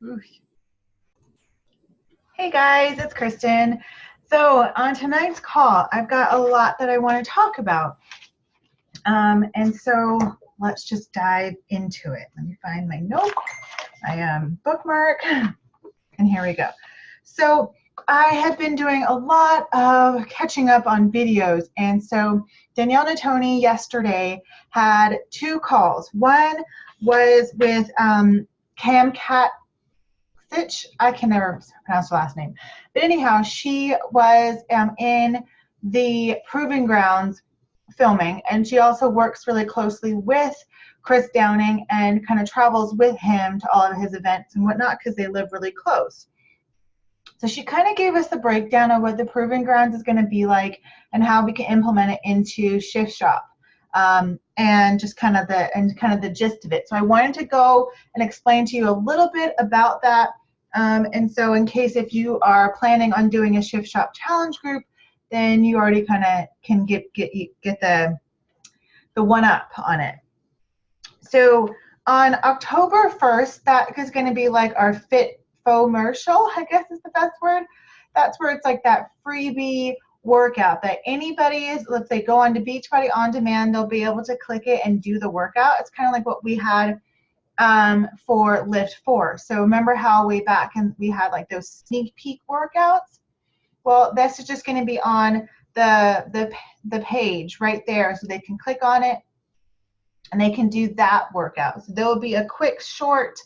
Ooh. Hey guys, it's Kristen. So on tonight's call, I've got a lot that I want to talk about. And so let's just dive into it. Let me find my note, my bookmark, and here we go. So I have been doing a lot of catching up on videos, and so Danielle Natoni yesterday had 2 calls. One was with Cam Cat Fitch, I can never pronounce the last name. But anyhow, she was in the Proving Grounds filming, and she also works really closely with Chris Downing and kind of travels with him to all of his events and whatnot because they live really close. So she kind of gave us the breakdown of what the Proving Grounds is going to be like and how we can implement it into Shift Shop. And just kind of the gist of it. So I wanted to go and explain to you a little bit about that. And so in case if you are planning on doing a Shift Shop challenge group, then you already kind of can get the one up on it. So on October 1st, that is going to be like our LIIFT4 I guess is the best word. That's where it's like that freebie workout that anybody is, let's say, go on to Beachbody On Demand, they'll be able to click it and do the workout. It's kind of like what we had for LIIFT4. So remember how way back and we had like those sneak peek workouts? Well, this is just going to be on the page right there, so they can click on it and they can do that workout. So there will be a quick, short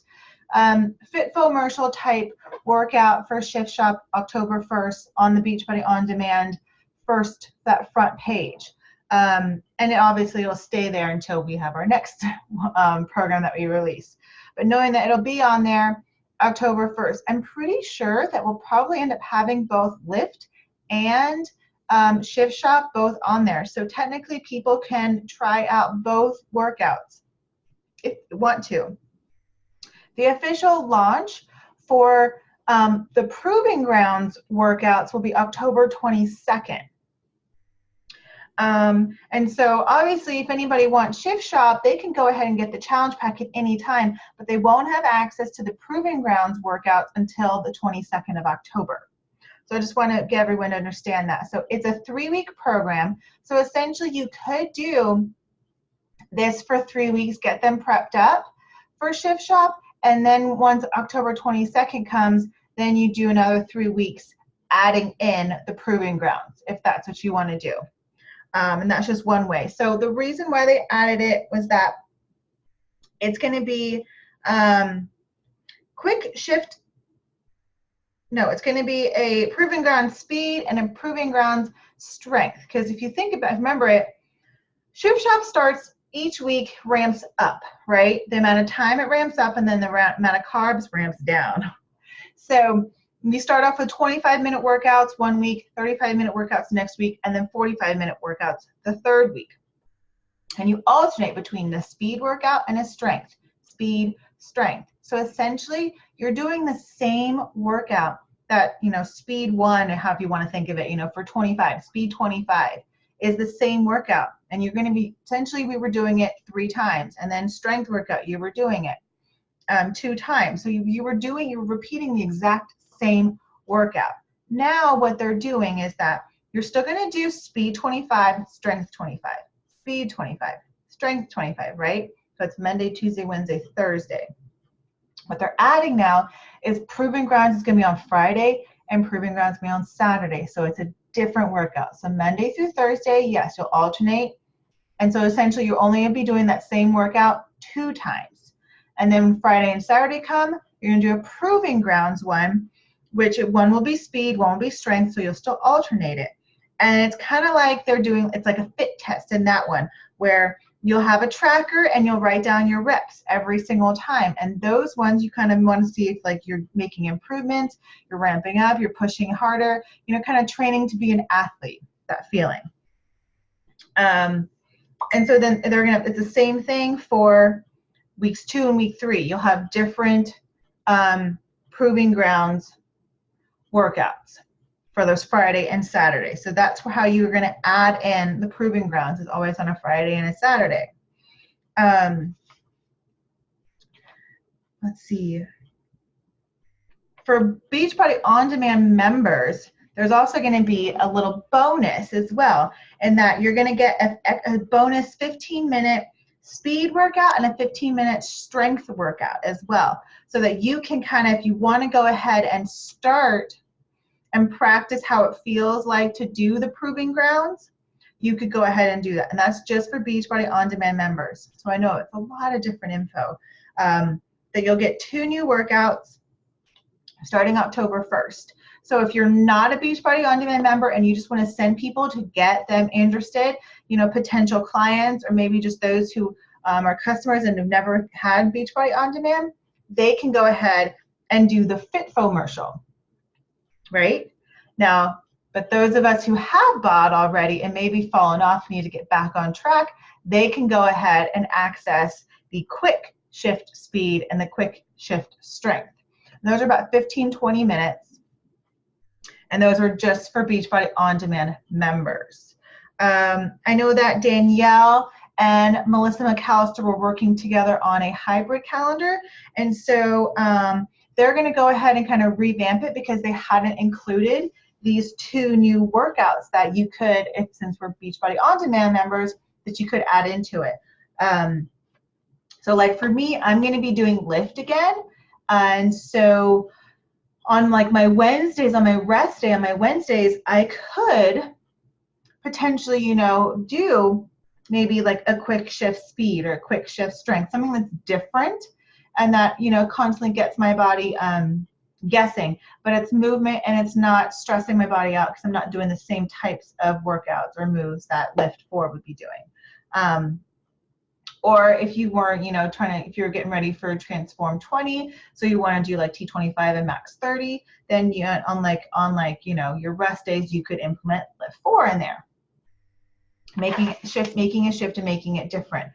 LIIFT4 type workout for Shift Shop October 1st on the Beachbody On Demand that front page. And it obviously will stay there until we have our next program that we release. But knowing that it'll be on there October 1st, I'm pretty sure that we'll probably end up having both LIIFT and Shift Shop both on there. So technically people can try out both workouts if you want to. The official launch for the Proving Grounds workouts will be October 22nd. And so obviously if anybody wants Shift Shop, they can go ahead and get the challenge pack at any time, but they won't have access to the Proving Grounds workouts until the 22nd of October. So I just want to get everyone to understand that. So it's a 3-week program. So essentially you could do this for 3 weeks, get them prepped up for Shift Shop, and then once October 22nd comes, then you do another 3 weeks adding in the Proving Grounds, if that's what you want to do. And that's just one way. So the reason why they added it was that it's going to be quick shift. No, it's going to be a Proving Grounds speed and a Proving Grounds strength. Because if you think about it, remember it, Shift Shop starts each week, ramps up, right? The amount of time it ramps up and then the amount of carbs ramps down. So we start off with 25-minute workouts one week, 35-minute workouts next week, and then 45-minute workouts the third week. And you alternate between the speed workout and a strength, speed, strength. So essentially, you're doing the same workout that, speed 1, or however you want to think of it, for 25, speed 25 is the same workout. And you're going to be, essentially, we were doing it 3 times. And then strength workout, you were doing it 2 times. So you were repeating the exact same workout. Now what they're doing is that you're still going to do speed 25, strength 25, speed 25, strength 25, right? So it's Monday, Tuesday, Wednesday, Thursday. What they're adding now is Proving Grounds is going to be on Friday and Proving Grounds is going to be on Saturday. So it's a different workout. So Monday through Thursday, yes, you'll alternate. And so essentially you're only going to be doing that same workout 2 times. And then when Friday and Saturday come, you're going to do a Proving Grounds one, which one will be speed, one will be strength, so you'll still alternate it. And it's kind of like it's like a fit test in that one, where you'll have a tracker and you'll write down your reps every single time. And those ones you kind of want to see if like you're making improvements, you're ramping up, you're pushing harder, kind of training to be an athlete, that feeling. And so then it's the same thing for weeks 2 and week 3. You'll have different Proving Grounds workouts for those Friday and Saturday. So that's how you're going to add in the Proving Grounds. It's always on a Friday and a Saturday. Let's see. for Beachbody On Demand members, there's also going to be a little bonus as well, in that you're going to get a bonus 15-minute speed workout and a 15-minute strength workout as well, so that you can kind of, if you want to go ahead and start and practice how it feels like to do the proving grounds, you could go ahead and do that. And that's just for Beachbody On Demand members. So I know it's a lot of different info. That you'll get 2 new workouts starting October 1st. So if you're not a Beachbody On Demand member and you just want to send people to get them interested, you know, potential clients, or maybe just those who are customers and have never had Beachbody On Demand, they can go ahead and do the FitFomercial, right? Now, but those of us who have bought already and maybe fallen off, need to get back on track, they can go ahead and access the quick shift speed and the quick shift strength. And those are about 15-20 minutes, and those are just for Beachbody On Demand members. I know that Danielle and Melissa McAllister were working together on a hybrid calendar, and so they're going to go ahead and kind of revamp it, because they hadn't included these 2 new workouts that you could, since we're Beachbody On Demand members, that you could add into it. So like for me, I'm going to be doing LIIFT again. And so on like my Wednesdays, on my rest day, on my Wednesdays, I could potentially, you know, do maybe like a quick shift speed or a quick shift strength, something that's different and that, you know, constantly gets my body guessing, but it's movement and it's not stressing my body out, because I'm not doing the same types of workouts or moves that LIIFT4 would be doing. Or if you weren't, you know, if you're getting ready for Transform 20, so you want to do like T25 and Max 30, then you, on like, you know, your rest days, you could implement LIIFT4 in there, making a shift and making it different.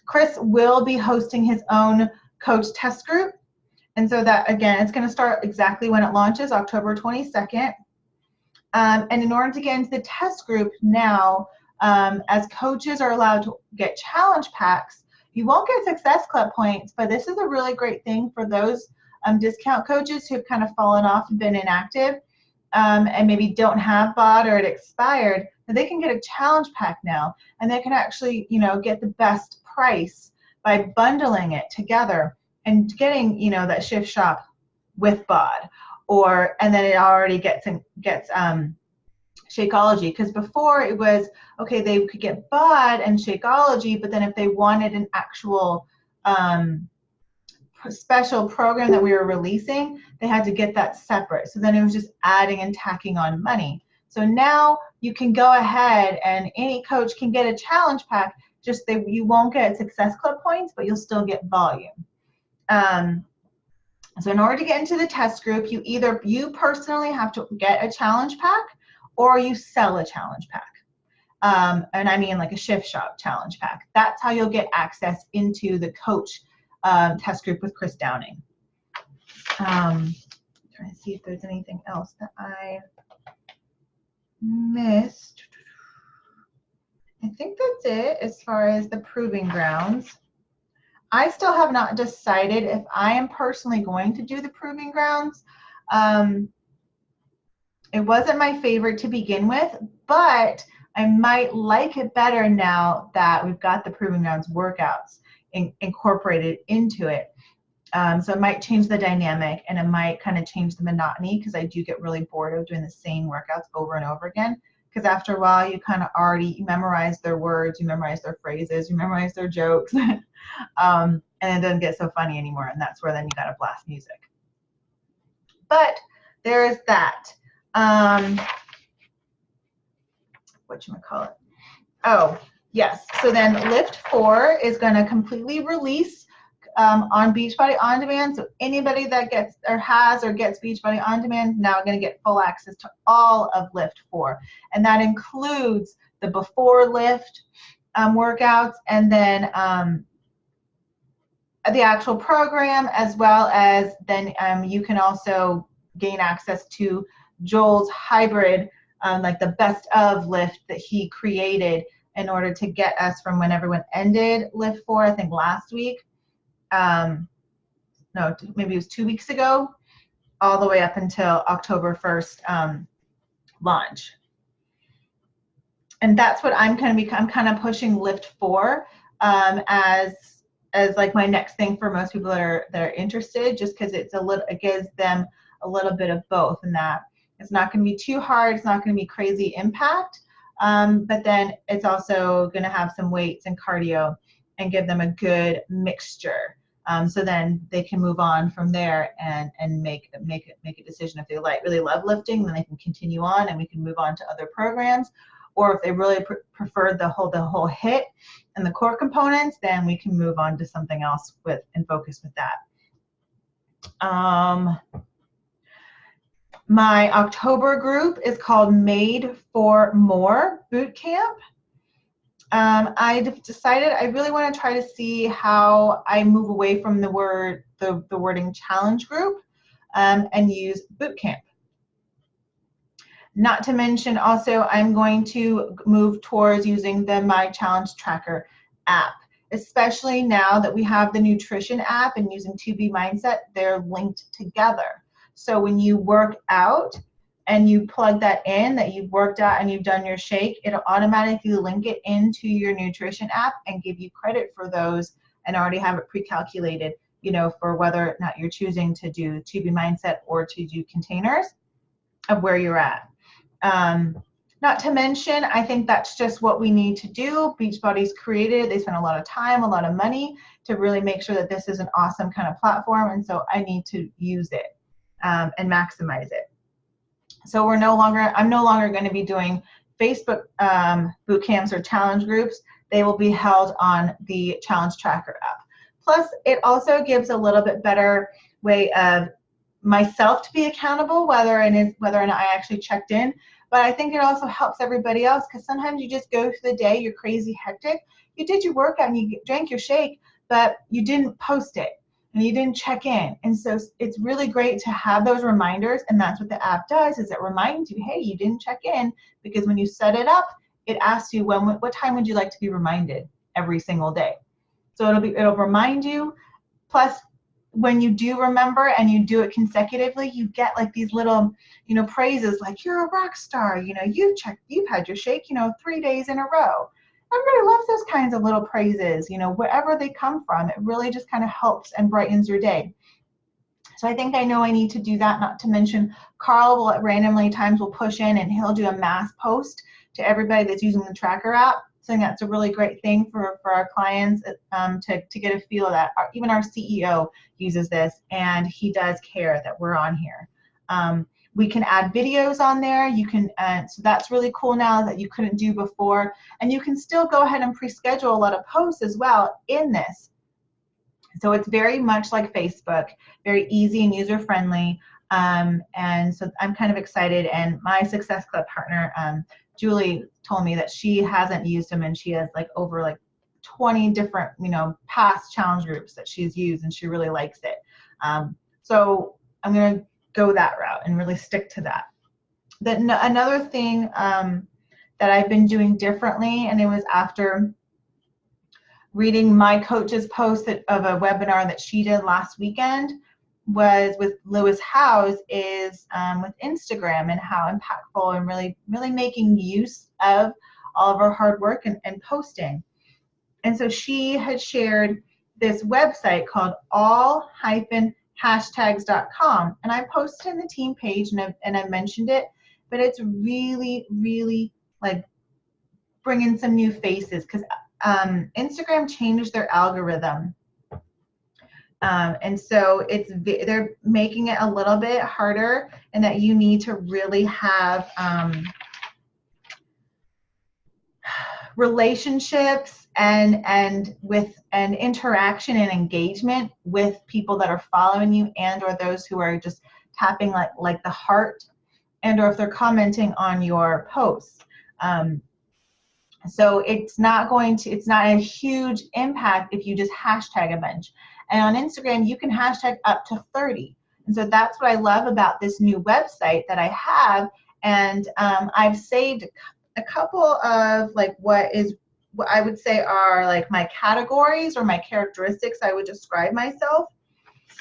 Chris will be hosting his own coach test group. And so that, again, it's going to start exactly when it launches, October 22nd. And in order to get into the test group now, as coaches are allowed to get challenge packs, you won't get Success Club points, but this is a really great thing for those discount coaches who've kind of fallen off and been inactive, and maybe don't have bought or it expired. They can get a challenge pack now, and they can actually, you know, get the best price by bundling it together and getting, you know, that shift shop with bod, and then it already gets Shakeology, because before it was, okay, they could get bod and Shakeology, but then if they wanted an actual special program that we were releasing, they had to get that separate. So then it was just adding and tacking on money. So now you can go ahead and any coach can get a challenge pack, just you won't get Success Club points, but you'll still get volume. So in order to get into the test group, you personally have to get a challenge pack, or you sell a challenge pack. And I mean like a shift shop challenge pack. That's how you'll get access into the coach test group with Chris Downing. Trying to see if there's anything else that I missed. I think that's it as far as the proving grounds. I still have not decided if I am personally going to do the proving grounds. It wasn't my favorite to begin with, but I might like it better now that we've got the proving grounds workouts incorporated into it. So it might change the dynamic, and it might kind of change the monotony, because I do get really bored of doing the same workouts over and over again. Because after a while, you kind of already memorize their words, you memorize their phrases, you memorize their jokes, and it doesn't get so funny anymore. And that's where then you got to blast music. But there's that. Whatchamacallit? Oh, yes. So then LIIFT4 is going to completely release on Beachbody On Demand. So anybody that gets or has or gets Beachbody On Demand now going to get full access to all of LIIFT4. And that includes the before lift workouts, and then the actual program, as well as then you can also gain access to Joel's hybrid, like the best of LIIFT that he created in order to get us from when everyone ended LIIFT4, I think last week, no, maybe it was 2 weeks ago, all the way up until October 1st launch. And that's what I'm kind of pushing LIIFT4 as like my next thing for most people that are interested, just because it gives them a little bit of both, and that it's not going to be too hard, it's not going to be crazy impact, but then it's also going to have some weights and cardio and give them a good mixture. So then they can move on from there and make a decision. If they really love lifting, then they can continue on and we can move on to other programs. Or if they really prefer the whole HIIT and the core components, then we can move on to something else and focus with that. My October group is called Made for More Bootcamp. I decided I really want to try to see how I move away from the wording challenge group and use bootcamp. Not to mention also I'm going to move towards using the My Challenge Tracker app, especially now that we have the nutrition app and using 2B Mindset, they're linked together. So when you work out and you plug that in, that you've worked out and you've done your shake, it'll automatically link it into your nutrition app and give you credit for those and already have it pre-calculated, you know, for whether or not you're choosing to do 2B Mindset or to do containers of where you're at. Not to mention, I think that's just what we need to do. Beachbody's created, they spent a lot of time, a lot of money to really make sure that this is an awesome kind of platform, and so I need to use it and maximize it. So I'm no longer going to be doing Facebook boot camps or challenge groups. They will be held on the Challenge Tracker app. Plus, it also gives a little bit better way of myself to be accountable, whether or not I actually checked in. But I think it also helps everybody else, because sometimes you just go through the day, you're crazy hectic. You did your workout and you drank your shake, but you didn't post it and you didn't check in. And so it's really great to have those reminders, and that's what the app does, is it reminds you, hey, you didn't check in, because when you set it up, it asks you what time would you like to be reminded every single day. So it'll remind you. Plus, when you do remember and you do it consecutively, you get like these little, you know, praises like, you're a rock star, you know, you've had your shake, you know, 3 days in a row. Everybody loves those kinds of little praises, you know, wherever they come from. It really just kind of helps and brightens your day. So I think I know I need to do that. Not to mention, Carl will at randomly times will push in and he'll do a mass post to everybody that's using the tracker app. So I think that's a really great thing for our clients to get a feel that even our CEO uses this, and he does care that we're on here. We can add videos on there. You can, so that's really cool now that you couldn't do before. And you can still go ahead and pre-schedule a lot of posts as well in this. So it's very much like Facebook, very easy and user-friendly. And so I'm kind of excited. And my Success Club partner, Julie, told me that she hasn't used them, and she has like over like 20 different, you know, past challenge groups that she's used, and she really likes it. So I'm going to go that route and really stick to that. Then another thing that I've been doing differently, and it was after reading my coach's post of a webinar that she did last weekend, was with Lewis Howes, is with Instagram and how impactful and really making use of all of our hard work and posting. And so she had shared this website called all-hashtags.com, and I posted in the team page and I mentioned it, but it's really like bringing some new faces, because Instagram changed their algorithm. And so they're making it a little bit harder, and that you need to really have relationships and interaction and engagement with people that are following you, and or those who are just tapping like the heart, and or if they're commenting on your posts. So it's not a huge impact if you just hashtag a bunch. And on Instagram, you can hashtag up to 30. And so that's what I love about this new website that I have. And I've saved a couple of like what I would say are like my categories or my characteristics I would describe myself.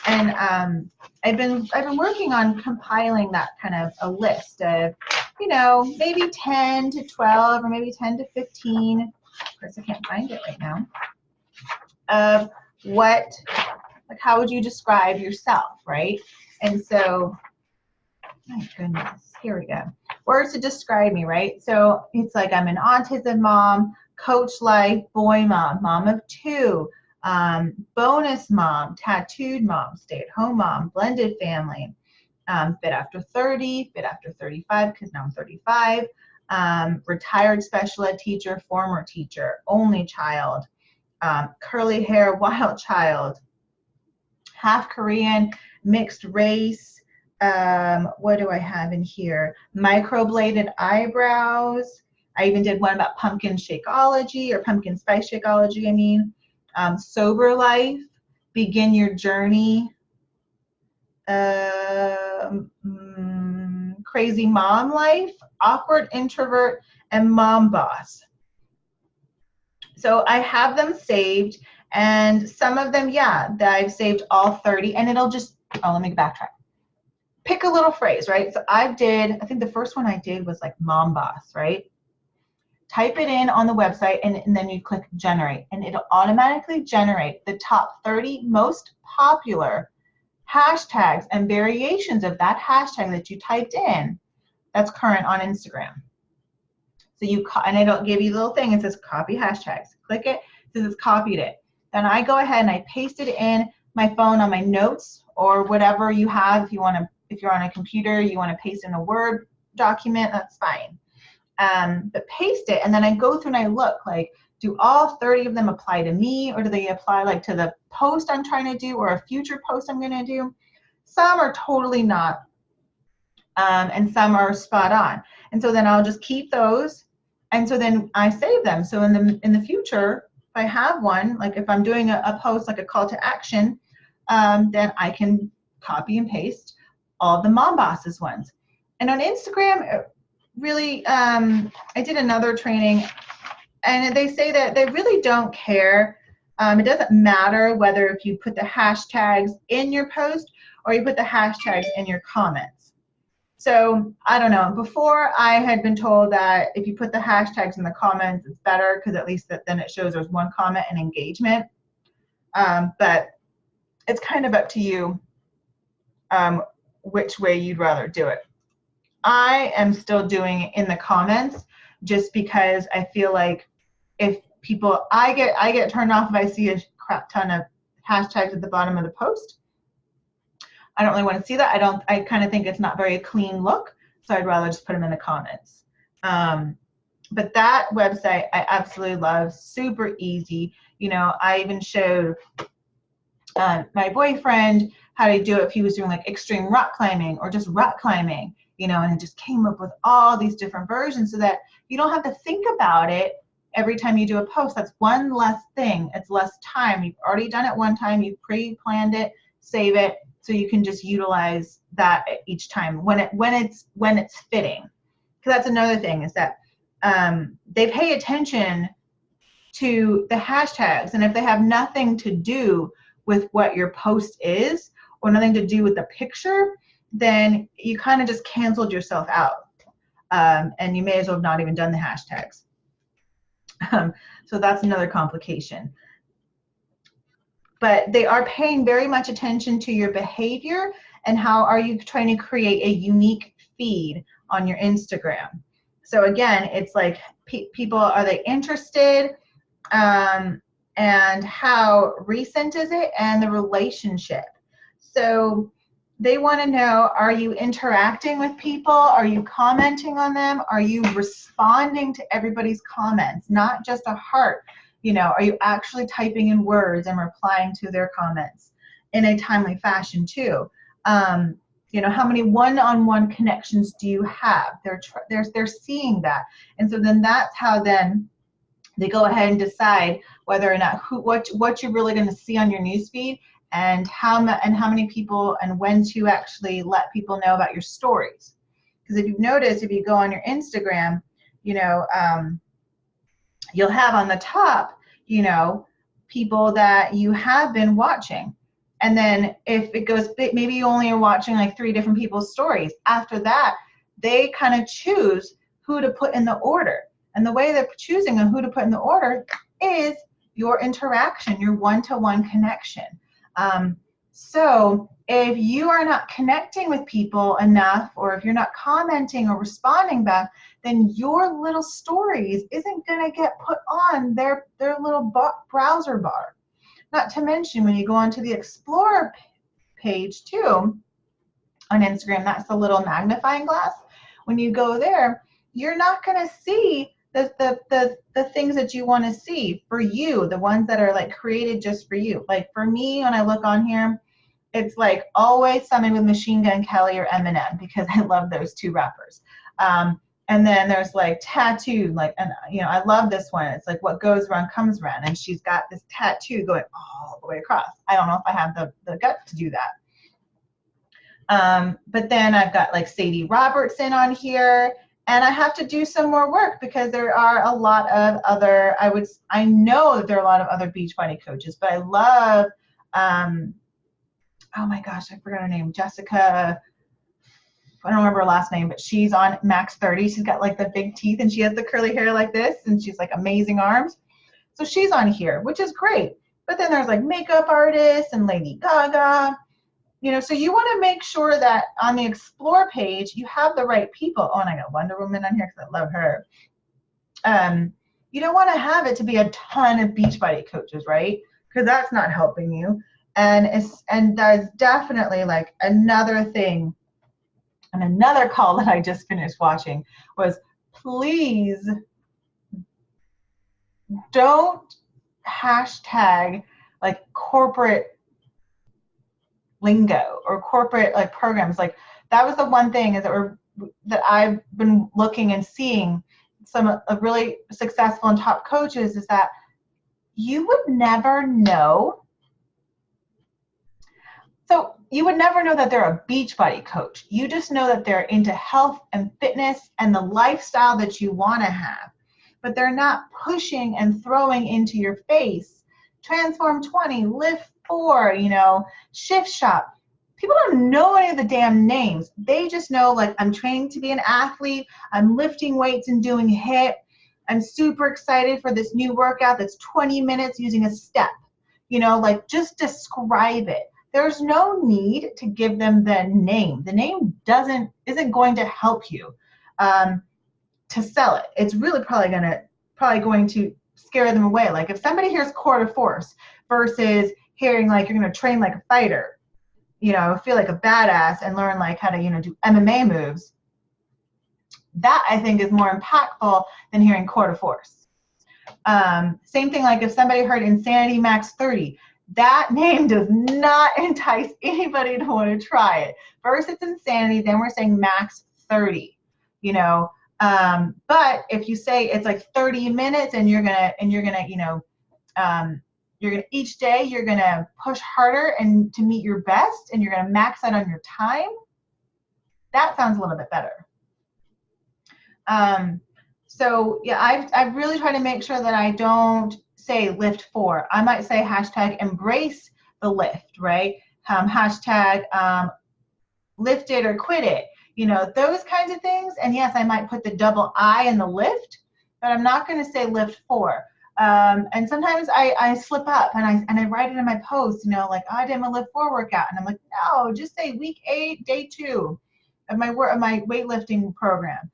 And I've been working on compiling that kind of a list of, you know, maybe 10 to 12 or maybe 10 to 15. Of course, I can't find it right now. Of what, like, how would you describe yourself, right? And so, my goodness, here we go. Words to describe me, right? So it's like I'm an autism mom, coach life, boy mom, mom of 2, bonus mom, tattooed mom, stay-at-home mom, blended family, fit after 30, fit after 35 because now I'm 35, retired special ed teacher, former teacher, only child, curly hair, wild child, half Korean, mixed race. What do I have in here? Microbladed eyebrows. I even did one about pumpkin shakeology, or pumpkin spice shakeology, I mean. Sober life, begin your journey. Crazy mom life, awkward introvert, and mom boss. So I have them saved, and some of them, yeah, that I've saved all 30, and it'll just, oh, let me backtrack. Pick a little phrase, right? So I think the first one I did was like mom boss, right? Type it in on the website, and then you click generate, and it'll automatically generate the top 30 most popular hashtags and variations of that hashtag that you typed in that's current on Instagram. So and it'll give you a little thing. It says copy hashtags. Click it. It says it's copied it. Then I go ahead and I paste it in my phone on my notes or whatever you have. If you're on a computer, you want to paste in a Word document, that's fine. But paste it, and then I go through and I look like, do all 30 of them apply to me, or do they apply like to the post I'm trying to do or a future post I'm going to do? Some are totally not, and some are spot on. And so then I'll just keep those, and so then I save them. So in the future, if I have one, like if I'm doing a post like a call to action, then I can copy and paste all the mom bosses ones. And on Instagram, really, I did another training, and they say that they really don't care. It doesn't matter whether if you put the hashtags in your post or you put the hashtags in your comments. So I don't know. Before, I had been told that if you put the hashtags in the comments, it's better because at least then it shows there's one comment and engagement. But it's kind of up to you which way you'd rather do it. I am still doing it in the comments just because I feel like if people, I get turned off if I see a crap ton of hashtags at the bottom of the post. I don't really want to see that. I kind of think it's not very clean look, so I'd rather just put them in the comments. But that website I absolutely love, super easy. You know, I even showed my boyfriend how to do it if he was doing like extreme rock climbing or just rock climbing, you know, and it just came up with all these different versions so that you don't have to think about it every time you do a post. That's one less thing. It's less time. You've already done it one time. You've pre-planned it, save it, so you can just utilize that each time when it's fitting. Because that's another thing is that they pay attention to the hashtags, and if they have nothing to do with what your post is or nothing to do with the picture, then you kind of just canceled yourself out, and you may as well have not even done the hashtags. So that's another complication. But they are paying very much attention to your behavior and how are you trying to create a unique feed on your Instagram. So again, it's like people, are they interested, and how recent is it, and the relationship. So they want to know, are you interacting with people? Are you commenting on them? Are you responding to everybody's comments? Not just a heart. You know, are you actually typing in words and replying to their comments in a timely fashion too? You know, how many one-on-one connections do you have? They're seeing that, and so then that's how then they go ahead and decide whether or not what you're really going to see on your newsfeed, and how many people and when to actually let people know about your stories. Because if you've noticed, if you go on your Instagram, you know, you'll have on the top, you know, people that you have been watching, And then if it goes, maybe you only are watching like 3 different people's stories. After that, they kind of choose who to put in the order. And the way they're choosing who to put in the order is your interaction, your one-to-one connection. So if you are not connecting with people enough, or if you're not commenting or responding back, then your little stories isn't going to get put on their little browser bar. Not to mention, when you go onto the Explorer page too on Instagram, that's the little magnifying glass. When you go there, you're not going to see the things that you want to see for you, the ones that are like created just for you. Like for me, when I look on here, it's like always something with Machine Gun Kelly or Eminem, because I love those 2 rappers. And then there's like tattoo, like, and you know, I love this one. It's like what goes around comes around, and she's got this tattoo going all the way across. I don't know if I have the guts to do that. But then I've got like Sadie Robertson on here, and I have to do some more work because there are a lot of other, I know that there are a lot of other Beachbody coaches, but I love, oh my gosh, I forgot her name, Jessica, I don't remember her last name, but she's on Max 30. She's got like the big teeth, and she has the curly hair like this, and she's like amazing arms. So she's on here, which is great. But then there's like makeup artists and Lady Gaga, you know, so you want to make sure that on the Explore page, you have the right people. Oh, and I got Wonder Woman on here because I love her. You don't want to have it to be a ton of Beachbody coaches, right? Because that's not helping you. And there's definitely like another thing, and another call that I just finished watching was, please don't hashtag like corporate lingo or corporate like programs. Like that was the one thing is that I've been looking and seeing some of really successful and top coaches, is that you would never know. So you would never know that they're a Beachbody coach. You just know that they're into health and fitness and the lifestyle that you want to have. But they're not pushing and throwing into your face, Transform 20, LIIFT4, you know, Shift Shop. People don't know any of the damn names. They just know, like, I'm training to be an athlete. I'm lifting weights and doing HIIT. I'm super excited for this new workout that's 20 minutes using a step. You know, like, just describe it. There's no need to give them the name. The name isn't going to help you to sell it. It's really probably going to scare them away. Like if somebody hears core to force versus hearing like you're going to train like a fighter, you know, feel like a badass and learn like how to, you know, do MMA moves, that I think is more impactful than hearing core to force. Same thing like if somebody heard Insanity Max 30, that name does not entice anybody to want to try it. First it's Insanity, then we're saying Max 30, you know. But if you say it's like 30 minutes and you're gonna, you know, each day you're gonna push harder and to meet your best, and you're gonna max out on your time, that sounds a little bit better. So yeah, I've really tried to make sure that I don't say LIIFT4. I might say hashtag embrace the lift, right? Hashtag lift it or quit it. You know, those kinds of things. And yes, I might put the double I in the lift, but I'm not going to say LIIFT4. And sometimes I slip up and I write it in my post, you know, like, oh, I did my LIIFT4 workout. And I'm like, no, just say week 8, day 2 of my weightlifting program.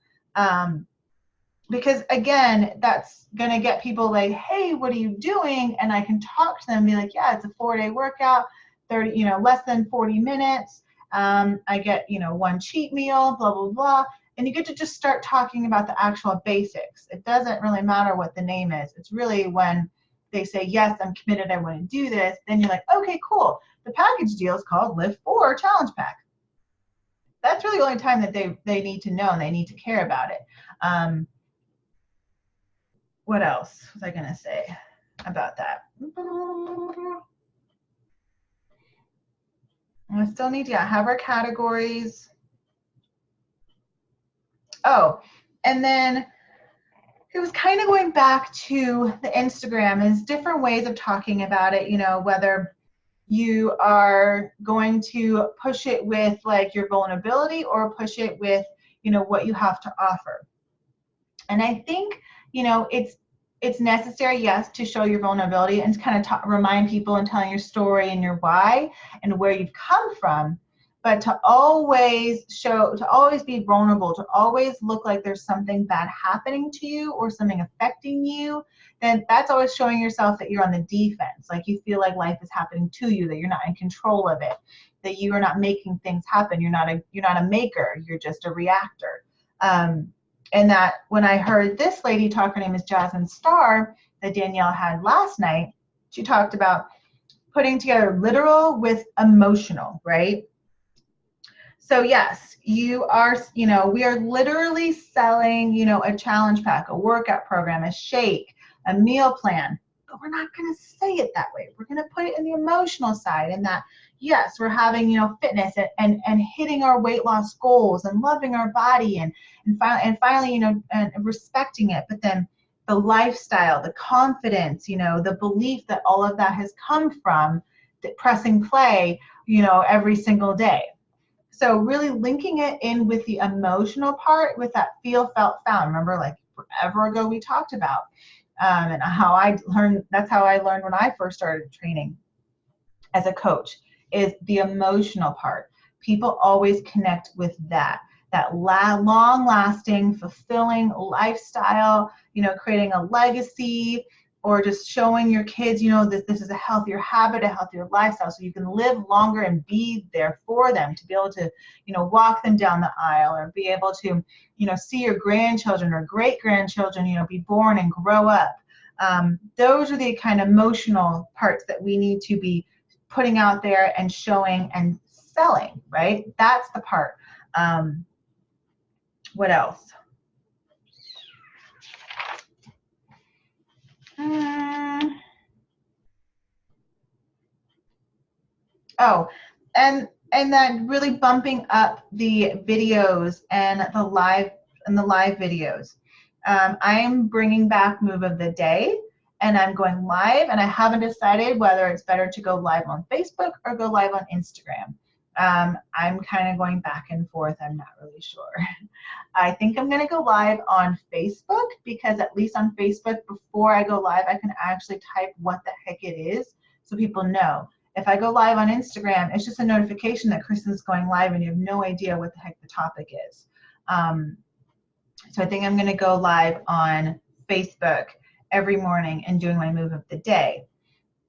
Because again, that's going to get people like, hey, what are you doing? And I can talk to them and be like, yeah, it's a 4-day workout, 30, you know, less than 40 minutes. I get, you know, 1 cheat meal, blah, blah, blah. And you get to just start talking about the actual basics. It doesn't really matter what the name is. It's really when they say, yes, I'm committed, I want to do this. Then you're like, okay, cool. The package deal is called LIIFT4 Challenge Pack. That's really the only time that they need to know and they need to care about it. What else was I going to say about that? I still need to have our categories. Oh, and then it was kind of going back to the Instagram. There's different ways of talking about it, you know, whether you are going to push it with like your vulnerability, or push it with, you know, what you have to offer. And I think, you know, it's necessary, yes, to show your vulnerability and to kind of remind people and telling your story and your why and where you've come from. But to always show, to always be vulnerable, to always look like there's something bad happening to you or something affecting you, then that's always showing yourself that you're on the defense. Like you feel like life is happening to you, that you're not in control of it, that you are not making things happen. You're not a maker. You're just a reactor. And that when I heard this lady talk, her name is Jasmine Starr, that Danielle had last night, she talked about putting together literal with emotional, right? So yes, you are, you know, we are literally selling, you know, a challenge pack, a workout program, a shake, a meal plan, but we're not going to say it that way. We're going to put it in the emotional side, and that, yes, we're having, you know, fitness and hitting our weight loss goals and loving our body and finally, you know, and respecting it. But then the lifestyle, the confidence, you know, the belief that all of that has come from pressing play, you know, every single day. So really linking it in with the emotional part, with that feel, felt, found. Remember, like forever ago we talked about, and how I learned, that's how I learned when I first started training as a coach, is the emotional part. People always connect with that long-lasting, fulfilling lifestyle, you know, creating a legacy, or just showing your kids, you know, that this is a healthier habit, a healthier lifestyle, so you can live longer and be there for them, to be able to, you know, walk them down the aisle, or be able to, you know, see your grandchildren or great-grandchildren, you know, be born and grow up. Those are the kind of emotional parts that we need to be putting out there and showing and selling, right? That's the part. What else? Oh, and then really bumping up the videos and the live videos. I am bringing back Move of the Day, and I'm going live, and I haven't decided whether it's better to go live on Facebook or go live on Instagram. I'm kind of going back and forth. I'm not really sure. I think I'm going to go live on Facebook, because at least on Facebook, before I go live, I can actually type what the heck it is so people know. If I go live on Instagram, it's just a notification that Kristen's going live and you have no idea what the heck the topic is. So I think I'm going to go live on Facebook every morning and doing my Move of the Day.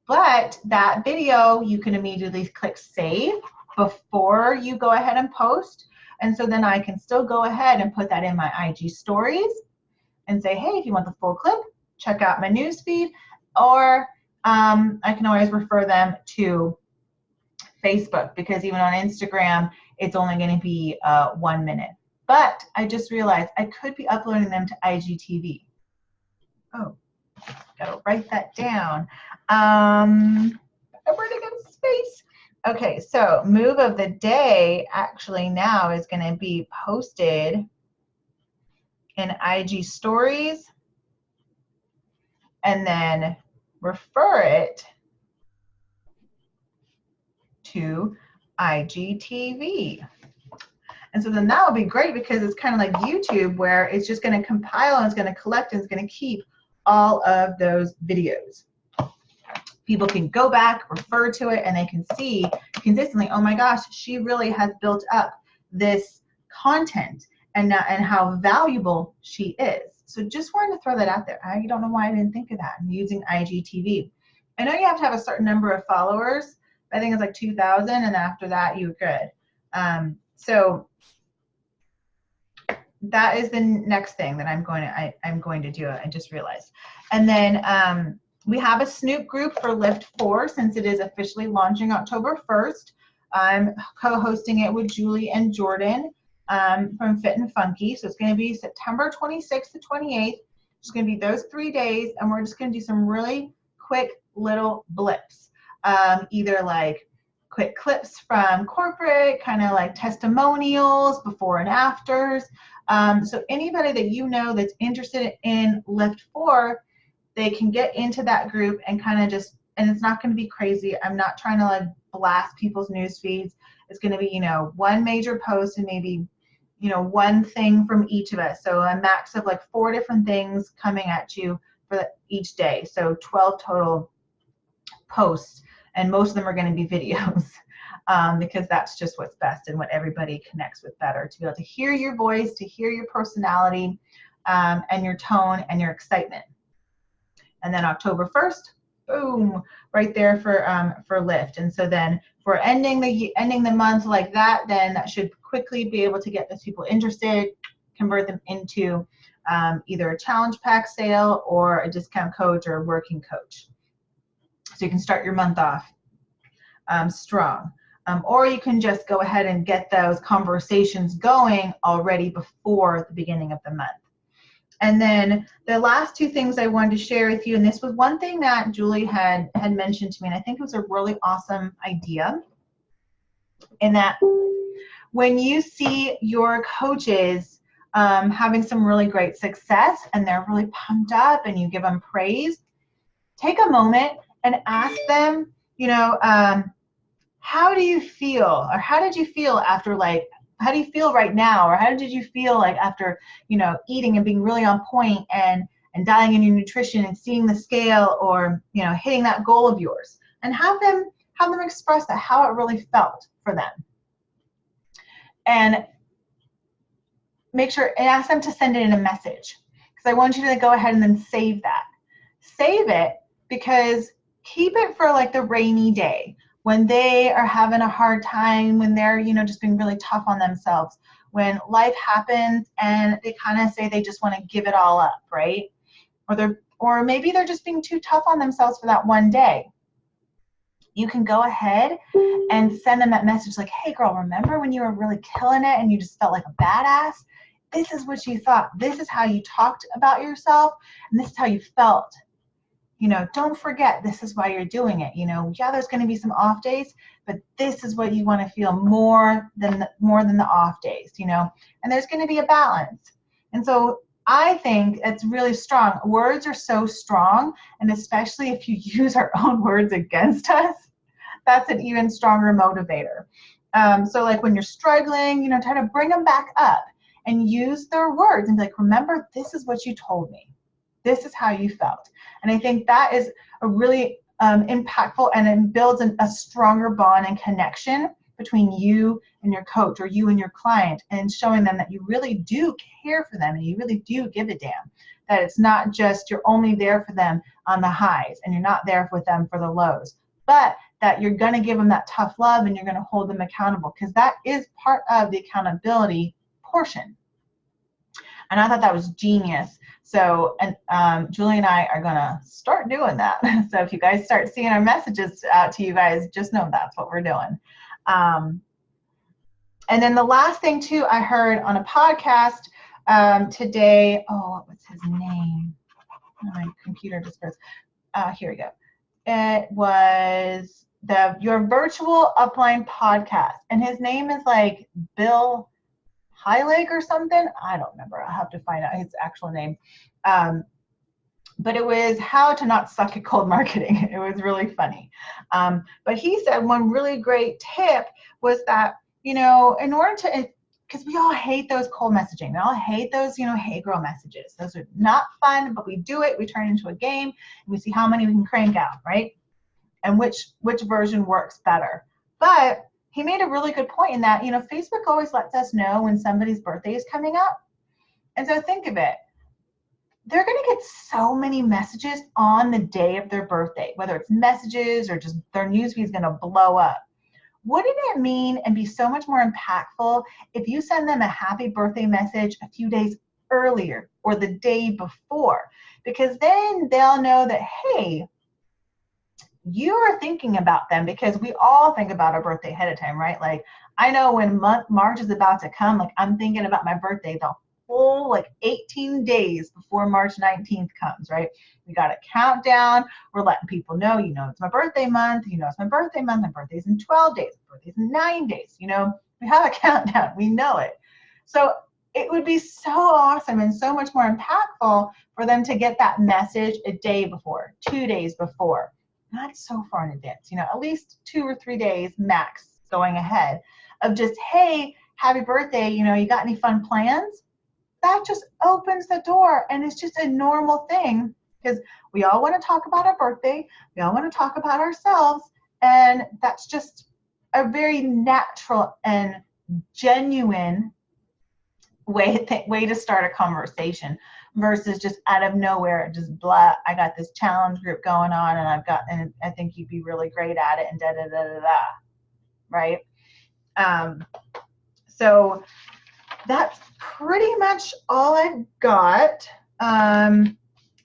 But that video, you can immediately click save before you go ahead and post. And so then I can still go ahead and put that in my IG stories and say, hey, if you want the full clip, check out my newsfeed. Or I can always refer them to Facebook, because even on Instagram, it's only going to be 1 minute. But I just realized I could be uploading them to IGTV. Oh, gotta write that down. I'm running out of space. Okay, so Move of the Day actually now is going to be posted in IG stories, and then refer it to IGTV. And so then that will be great, because it's kind of like YouTube, where it's just going to compile and it's going to collect and it's going to keep all of those videos. People can go back, refer to it, and they can see consistently, oh my gosh, she really has built up this content, and how valuable she is. So just wanted to throw that out there. I don't know why I didn't think of that. I'm using IGTV. I know you have to have a certain number of followers. I think it's like 2,000, and after that you're good. So that is the next thing that I'm going to do. I just realized. And then we have a Snoop group for LIIFT4, since it is officially launching October 1st. I'm co-hosting it with Julie and Jordan from Fit and Funky. So it's going to be September 26th to 28th. It's going to be those 3 days, and we're just going to do some really quick little blips. Either like quick clips from corporate, kind of like testimonials, before and afters. So anybody that you know that's interested in LIIFT4, they can get into that group and kind of just and it's not going to be crazy. I'm not trying to like blast people's news feeds. It's going to be, you know, one major post and maybe, you know, one thing from each of us. So a max of like 4 different things coming at you for each day. So 12 total posts, and most of them are going to be videos. Because that's just what's best and what everybody connects with better, to be able to hear your voice, to hear your personality, and your tone and your excitement. And then October 1st, boom, right there for LIIFT. And so then if we're ending the month like that, then that should quickly be able to get those people interested, convert them into either a challenge pack sale or a discount coach or a working coach. So you can start your month off strong. Or you can just go ahead and get those conversations going already before the beginning of the month. And then the last 2 things I wanted to share with you, and this was one thing that Julie had mentioned to me, and I think it was a really awesome idea, in that when you see your coaches having some really great success and they're really pumped up and you give them praise, take a moment and ask them, you know, how do you feel, or how did you feel after, like, how do you feel right now, or how did you feel like after, you know, eating and being really on point and dialing in your nutrition and seeing the scale, or, you know, hitting that goal of yours, and have them express that, how it really felt for them. And make sure and ask them to send it in a message, because I want you to go ahead and then save that. Save it, because keep it for like the rainy day, when they are having a hard time, when they're, you know, just being really tough on themselves, when life happens and they kind of say they just want to give it all up, right? Or maybe they're just being too tough on themselves for that one day. You can go ahead and send them that message like, hey girl, remember when you were really killing it and you just felt like a badass? This is what you thought. This is how you talked about yourself, and this is how you felt. You know, don't forget, this is why you're doing it. You know, yeah, there's going to be some off days, but this is what you want to feel more than the off days, you know, and there's going to be a balance. And so I think it's really strong. Words are so strong, and especially if you use our own words against us, that's an even stronger motivator. So like when you're struggling, you know, try to bring them back up and use their words and be like, remember, this is what you told me. This is how you felt. And I think that is a really impactful, and it builds a stronger bond and connection between you and your coach, or you and your client, and showing them that you really do care for them and you really do give a damn. That it's not just you're only there for them on the highs and you're not there with them for the lows, but that you're going to give them that tough love and you're going to hold them accountable, because that is part of the accountability portion. And I thought that was genius. So, and Julie and I are going to start doing that. So if you guys start seeing our messages out to you guys, just know that's what we're doing. And then the last thing too, I heard on a podcast today, oh, what's his name? Oh, my computer just goes, here we go. It was your virtual upline podcast. And his name is like Bill Heilig or something. I don't remember. I'll have to find out his actual name. But it was how to not suck at cold marketing. It was really funny. But he said one really great tip was that, you know, in order to, because we all hate those cold messaging. We all hate those, you know, hey girl messages. Those are not fun, but we do it. We turn it into a game and we see how many we can crank out, right? And which version works better. But he made a really good point in that, you know, Facebook always lets us know when somebody's birthday is coming up. And so think of it. They're going to get so many messages on the day of their birthday, whether it's messages or just their newsfeed is going to blow up. Wouldn't it mean and be so much more impactful if you send them a happy birthday message a few days earlier or the day before? Because then they'll know that, hey, you are thinking about them, because we all think about our birthday ahead of time, right? Like, I know when March is about to come, like I'm thinking about my birthday the whole like 18 days before March 19th comes, right? We got a countdown. We're letting people know, you know, it's my birthday month. You know, it's my birthday month. My birthday's in 12 days. My birthday's in 9 days. You know, we have a countdown. We know it. So it would be so awesome and so much more impactful for them to get that message a day before, 2 days before. not so far in advance, you know, at least 2 or 3 days max going ahead of just, hey, happy birthday, you know, you got any fun plans? That just opens the door, and it's just a normal thing because we all want to talk about our birthday. We all want to talk about ourselves, and that's just a very natural and genuine way to start a conversation versus just out of nowhere, just blah, I got this challenge group going on and I think you'd be really great at it and da da da da da, right? So that's pretty much all I've got.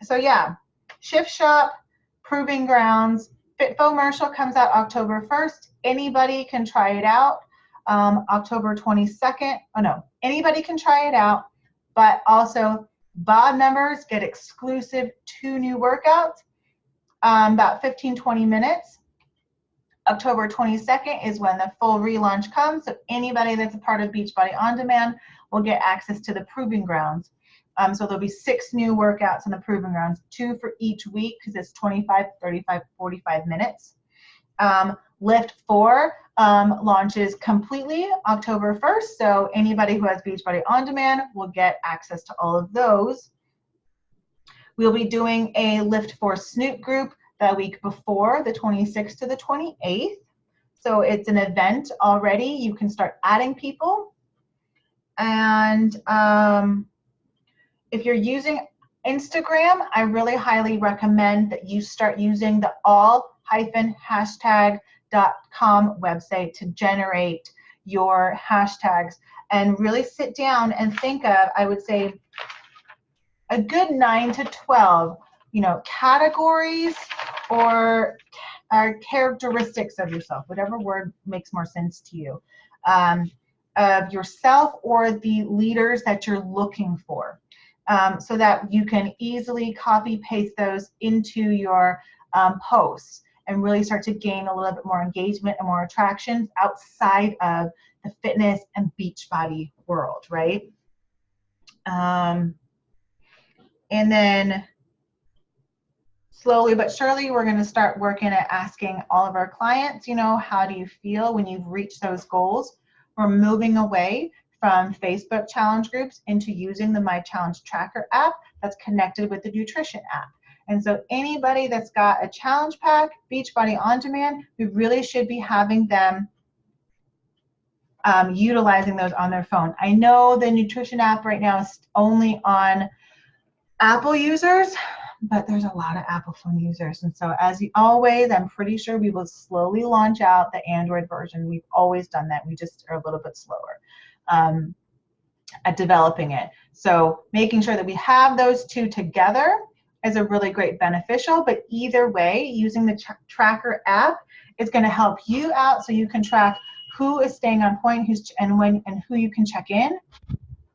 So yeah, Shift Shop, Proving Grounds, Fitfomercial comes out October 1st. Anybody can try it out. October 22nd. Oh no, anybody can try it out, but also BOD members get exclusive 2 new workouts, about 15-20 minutes. October 22nd is when the full relaunch comes, so anybody that's a part of Beachbody On Demand will get access to the Proving Grounds. So there'll be 6 new workouts in the Proving Grounds, 2 for each week because it's 25, 35, 45 minutes. LIIFT4 launches completely October 1st, so anybody who has Beachbody On Demand will get access to all of those. We'll be doing a LIIFT4 Snoot group the week before, the 26th to the 28th. So it's an event already. You can start adding people. And if you're using Instagram, I really highly recommend that you start using the all-hashtag.com website to generate your hashtags and really sit down and think of, I would say, a good 9 to 12, you know, categories or characteristics of yourself, whatever word makes more sense to you, of yourself or the leaders that you're looking for, so that you can easily copy paste those into your posts and really start to gain a little bit more engagement and more attractions outside of the fitness and Beachbody world, right? And then slowly but surely, we're going to start working at asking all of our clients, you know, how do you feel when you've reached those goals? We're moving away from Facebook challenge groups into using the My Challenge Tracker app that's connected with the nutrition app. And so anybody that's got a challenge pack, Beachbody On Demand, we really should be having them utilizing those on their phone. I know the nutrition app right now is only on Apple users, but there's a lot of Apple phone users. And so as always, I'm pretty sure we will slowly launch out the Android version. We've always done that. We just are a little bit slower at developing it. So making sure that we have those two together is a really great beneficial, but either way, using the tracker app is going to help you out so you can track who is staying on point, and who you can check in.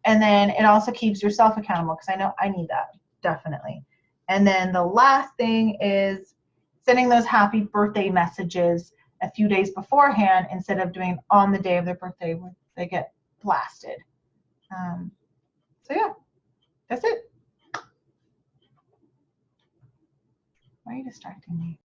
And then it also keeps yourself accountable, because I know I need that, definitely. And then the last thing is sending those happy birthday messages a few days beforehand instead of doing on the day of their birthday when they get blasted. So yeah, that's it. Why are you distracting me?